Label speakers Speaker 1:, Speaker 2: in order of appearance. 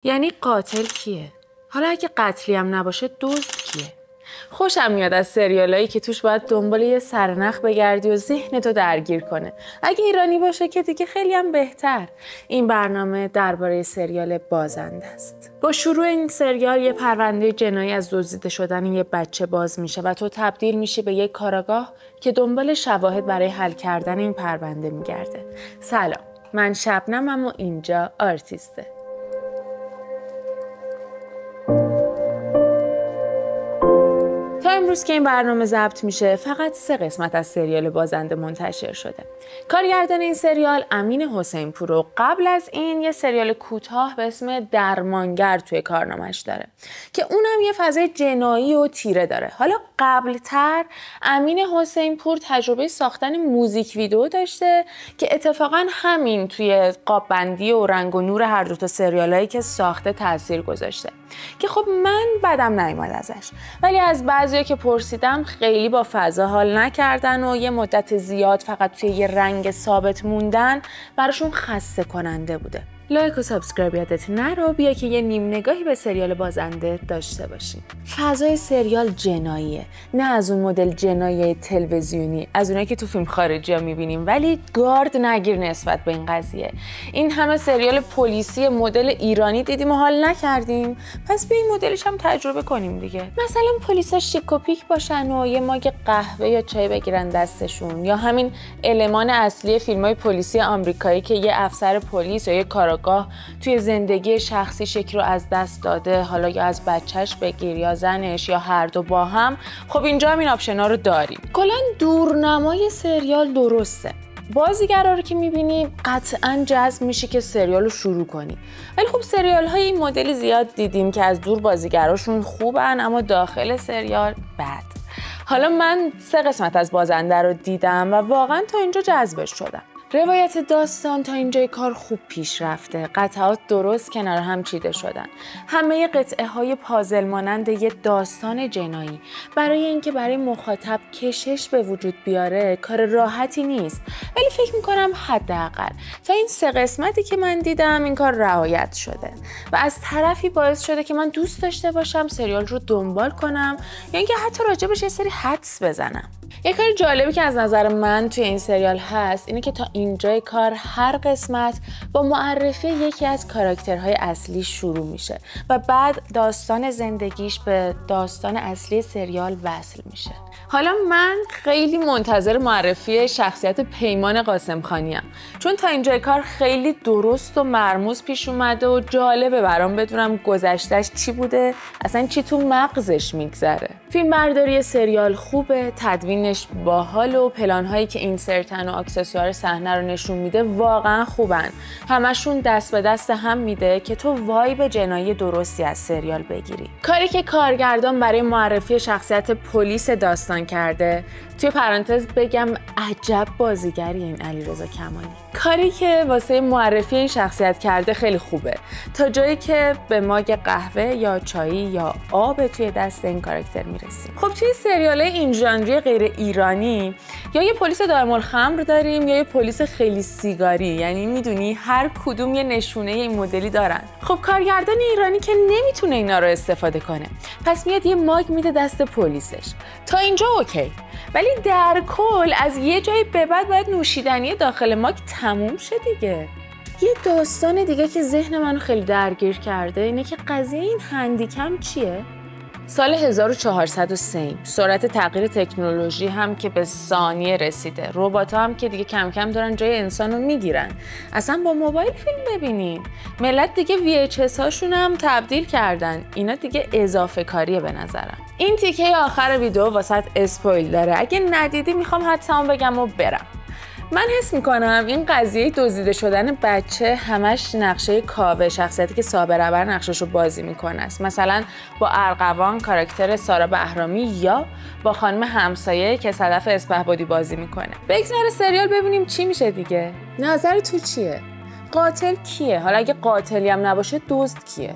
Speaker 1: یعنی قاتل کیه؟ حالا اگه قتلی هم نباشه دزد کیه؟ خوشم میاد از سریالایی که توش باید دنبال یه سرنخ بگردی و ذهنتو درگیر کنه. اگه ایرانی باشه که دیگه خیلی هم بهتر. این برنامه درباره سریال بازنده است. با شروع این سریال یه پرونده جنایی از دزدیده شدن یه بچه باز میشه و تو تبدیل میشی به یک کاراگاه که دنبال شواهد برای حل کردن این پرونده میگرده. سلام، من شبنمم و اینجا آرتیسته. امروز که این برنامه ضبط میشه فقط 3 قسمت از سریال بازنده منتشر شده. کارگردان این سریال امین حسین پور و قبل از این یه سریال کوتاه به اسم درمانگر توی کارنامش داره که اونم یه فضای جنایی و تیره داره. حالا قبلتر امین حسین پور تجربه ساختن موزیک ویدیو داشته که اتفاقا همین توی قاب بندی و رنگ و نور هر دو تا سریالایی که ساخته تاثیر گذاشته که خب من بدم نیومد ازش، ولی از بعضیا که پرسیدم خیلی با فضا حال نکردن و یه مدت زیاد فقط توی یه رنگ ثابت موندن براشون خسته کننده بوده. لایک و سابسکرایب یادت نرو، بیا که یه نیم نگاهی به سریال بازنده داشته باشیم. فضای سریال جناییه، نه از اون مدل جنایی تلویزیونی، از اونایی که تو فیلم خارجی ها میبینیم، ولی گارد نگیر نسبت به این قضیه. این همه سریال پلیسی مدل ایرانی دیدیم و حال نکردیم، پس بیا این مدلش هم تجربه کنیم دیگه. مثلا پلیسا شیک و پیک باشن و یه ماگ قهوه یا چای بگیرن دستشون، یا همین المان اصلی فیلم‌های پلیسی آمریکایی که یه افسر پلیس یا یه کاراگاه توی زندگی شخصی شکل رو از دست داده، حالا یا از بچهش بگیر یا زنش یا هر دو با هم. خب اینجا هم این آپشن‌ها رو داریم. کلاً دورنمای سریال درسته. بازیگرا رو که می‌بینی قطعاً جذب میشی که سریال رو شروع کنی. ولی خب سریال‌های این مدلی زیاد دیدیم که از دور بازیگراشون خوبن اما داخل سریال بد. حالا من 3 قسمت از بازنده رو دیدم و واقعاً تا اینجا جذبش شدم. روایت داستان تا اینجای کار خوب پیش رفته، قطعات درست کنار هم چیده شدن. همه قطعه های پازل مانند یه داستان جنایی برای اینکه برای مخاطب کشش به وجود بیاره کار راحتی نیست، ولی فکر میکنم حداقل تا این 3 قسمتی که من دیدم این کار رعایت شده و از طرفی باعث شده که من دوست داشته باشم سریال رو دنبال کنم یا اینکه حتی راجبش یه سری حدس بزنم. یه کار جالبی که از نظر من توی این سریال هست اینه که تا اینجای کار هر قسمت با معرفی یکی از کاراکترهای اصلی شروع میشه و بعد داستان زندگیش به داستان اصلی سریال وصل میشه. حالا من خیلی منتظر معرفی شخصیت پیمان قاسمخانی‌ام، چون تا اینجای کار خیلی درست و مرموز پیش اومده و جالبه برام بدونم گذشتهش چی بوده، اصلا چی تو مغزش میگذره. فیلم برداری سریال خوبه، تدوینش باحال و پلان‌هایی که اینسرتن و اکسسوار صحنه رو نشون میده واقعا خوبن. همشون دست به دست هم میده که تو وایب جنایی درستی از سریال بگیری. کاری که کارگردان برای معرفی شخصیت پلیس داستان کرده، توی پرانتز بگم عجب بازیگری این علیرضا کمالی. کاری که واسه معرفی این شخصیت کرده خیلی خوبه، تا جایی که به ماگ قهوه یا چایی یا آب توی دست این کاراکتر میرسیم. خب توی سریال‌های این ژانری غیر ایرانی یا یه پلیس دائم الخمر داریم یا یه پلیس خیلی سیگاری، یعنی میدونی هر کدوم یه نشونه این مدلی دارن. خب کارگردان ایرانی که نمیتونه اینا رو استفاده کنه، پس میاد یه ماگ میده دست پلیسش. تا اینجا اوکی، ولی در کل از یه جایی به بعد باید نوشیدنی داخل ماگ تموم شه دیگه. یه داستان دیگه که ذهن منو خیلی درگیر کرده اینه که قضیه این هندیکم چیه؟ سال 1403 سرعت تغییر تکنولوژی هم که به ثانیه رسیده، ربات‌ها هم که دیگه کم کم دارن جای انسان رو میگیرن. اصلا با موبایل فیلم ببینین، ملت دیگه VHS هاشون هم تبدیل کردن. اینا دیگه اضافه کاریه به نظرم. این تیکه آخر ویدیو واسط اسپویل داره، اگه ندیدی میخوام حدسمو بگم و برم. من حس میکنم این قضیه دزدیده شدن بچه همش نقشه کاوه، شخصیتی که صابر ابر نقششو بازی میکنه است. مثلا با ارغوان کاراکتر سارا بهرامی یا با خانم همسایه که صدف اسپهبادی بازی میکنه. بگذار سریال ببینیم چی میشه دیگه. نظر تو چیه؟ قاتل کیه؟ حالا اگه قاتلی هم نباشه دزد کیه؟